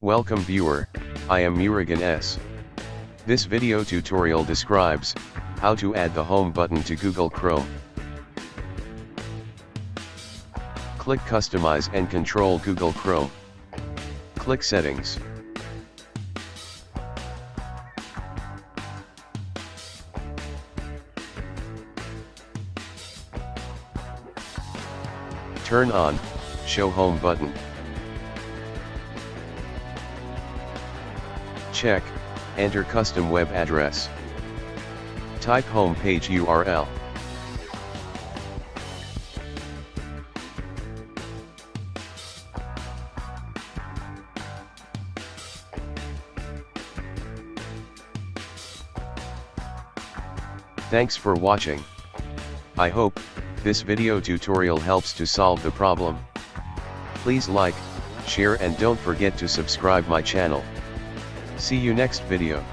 Welcome viewer, I am Murugan S. This video tutorial describes how to add the home button to Google Chrome. Click Customize and control Google Chrome. Click Settings. Turn on Show Home button. Check Enter custom web address. Type home page URL. Thanks for watching. I hope this video tutorial helps to solve the problem. Please like, share and don't forget to subscribe my channel. See you next video.